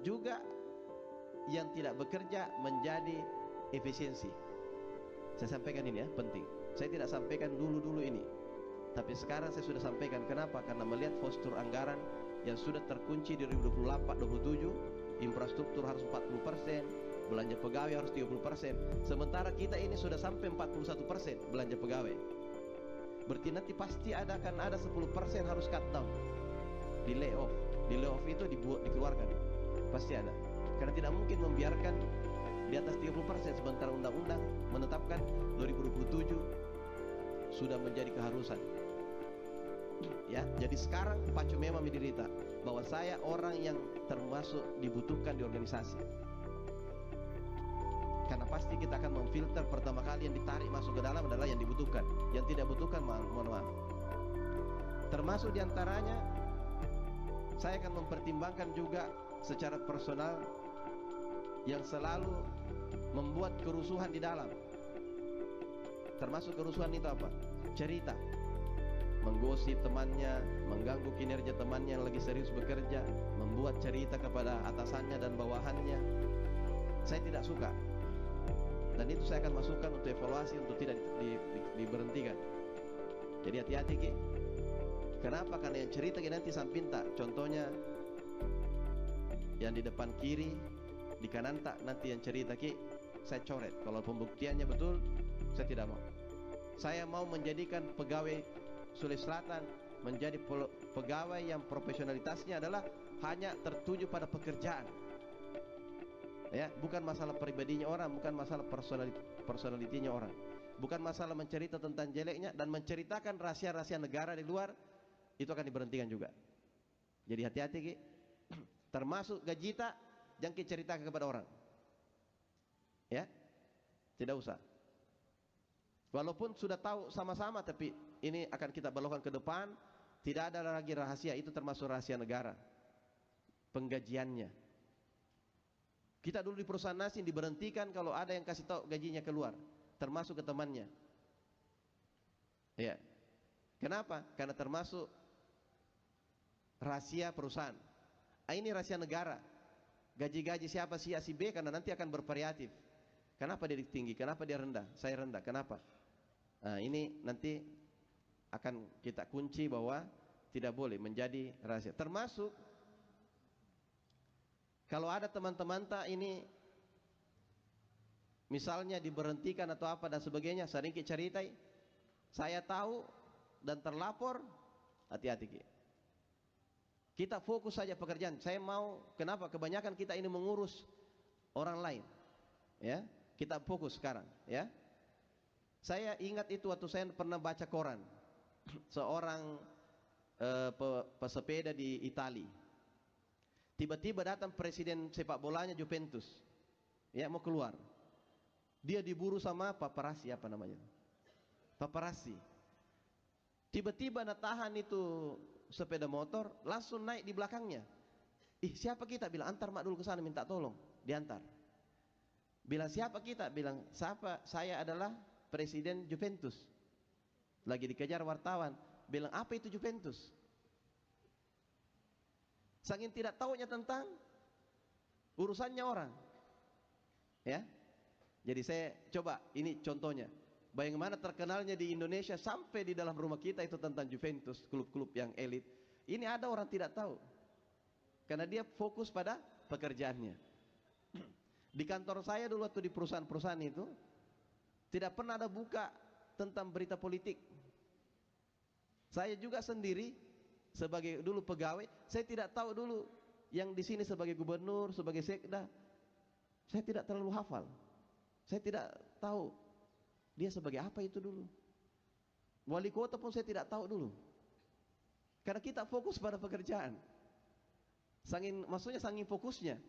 juga yang tidak bekerja menjadi efisiensi. Saya sampaikan ini ya, penting. Saya tidak sampaikan dulu-dulu ini, tapi sekarang saya sudah sampaikan. Kenapa? Karena melihat postur anggaran yang sudah terkunci di 2028-27, infrastruktur harus 40%, belanja pegawai harus 30%. Sementara kita ini sudah sampai 41% belanja pegawai. Berarti nanti pasti akan ada 10% harus cut down, di layoff. Di layoff itu dikeluarkan, pasti ada. Karena tidak mungkin membiarkan di atas 30%, sementara undang-undang menetapkan 2027 sudah menjadi keharusan. Ya, jadi sekarang pacu memang menderita bahwa saya orang yang termasuk dibutuhkan di organisasi. Karena pasti kita akan memfilter, pertama kali yang ditarik masuk ke dalam adalah yang dibutuhkan. Yang tidak butuhkan, mohon maaf. Termasuk diantaranya, saya akan mempertimbangkan juga secara personal yang selalu membuat kerusuhan di dalam. Termasuk kerusuhan itu apa? Cerita, menggosip temannya, mengganggu kinerja temannya yang lagi serius bekerja, membuat cerita kepada atasannya dan bawahannya. Saya tidak suka, dan itu saya akan masukkan untuk evaluasi, untuk tidak diberhentikan. Jadi hati-hati Ki. Kenapa? Karena yang cerita Ki nanti sampinta, contohnya yang di depan kiri, di kanan tak, nanti yang cerita Ki saya coret. Kalau pembuktiannya betul, saya tidak mau. Saya mau menjadikan pegawai Sulawesi Selatan menjadi pegawai yang profesionalitasnya adalah hanya tertuju pada pekerjaan. Ya, bukan masalah pribadinya orang, bukan masalah personalitinya orang, bukan masalah mencerita tentang jeleknya dan menceritakan rahasia-rahasia negara di luar, itu akan diberhentikan juga. Jadi hati-hati Ki. Termasuk gaji tak, jangan Ki ceritakan kepada orang. Ya, tidak usah. Walaupun sudah tahu sama-sama, tapi ini akan kita belokkan ke depan. Tidak ada lagi rahasia, itu termasuk rahasia negara. Penggajiannya. Kita dulu di perusahaan nasi diberhentikan kalau ada yang kasih tahu gajinya keluar, termasuk ke temannya. Ya. Kenapa? Karena termasuk rahasia perusahaan. Ini rahasia negara. Gaji-gaji siapa si A si B, karena nanti akan bervariatif. Kenapa dia tinggi? Kenapa dia rendah? Saya rendah. Kenapa? Nah, ini nanti akan kita kunci bahwa tidak boleh menjadi rahasia. Termasuk kalau ada teman-teman tak ini misalnya diberhentikan atau apa dan sebagainya, sering kita ceritai, saya tahu dan terlapor, hati-hati Ki. Kita fokus saja pekerjaan. Saya mau, kenapa? Kebanyakan kita ini mengurus orang lain. Ya, kita fokus sekarang. Ya, saya ingat itu waktu saya pernah baca koran, seorang pesepeda di Italia. Tiba-tiba datang presiden sepak bolanya Juventus, ya mau keluar. Dia diburu sama paparazzi, apa namanya? Paparazzi. Tiba-tiba tahan itu sepeda motor, langsung naik di belakangnya. Siapa kita? Bilang antar mak dulu ke sana, minta tolong, diantar. Bilang siapa kita? Bilang siapa? Saya adalah presiden Juventus. Lagi dikejar wartawan. Bilang apa itu Juventus? Saking tidak tahunya tentang urusannya orang. Ya. Jadi saya coba, ini contohnya. Bagaimana terkenalnya di Indonesia sampai di dalam rumah kita itu tentang Juventus, klub-klub yang elit. Ini ada orang tidak tahu. Karena dia fokus pada pekerjaannya. Di kantor saya dulu waktu di perusahaan-perusahaan itu tidak pernah ada buka tentang berita politik. Saya juga sendiri sebagai dulu pegawai, saya tidak tahu dulu yang di sini sebagai gubernur, sebagai sekda, saya tidak terlalu hafal. Saya tidak tahu dia sebagai apa itu dulu. Wali kota pun saya tidak tahu dulu. Karena kita fokus pada pekerjaan. Maksudnya saking fokusnya.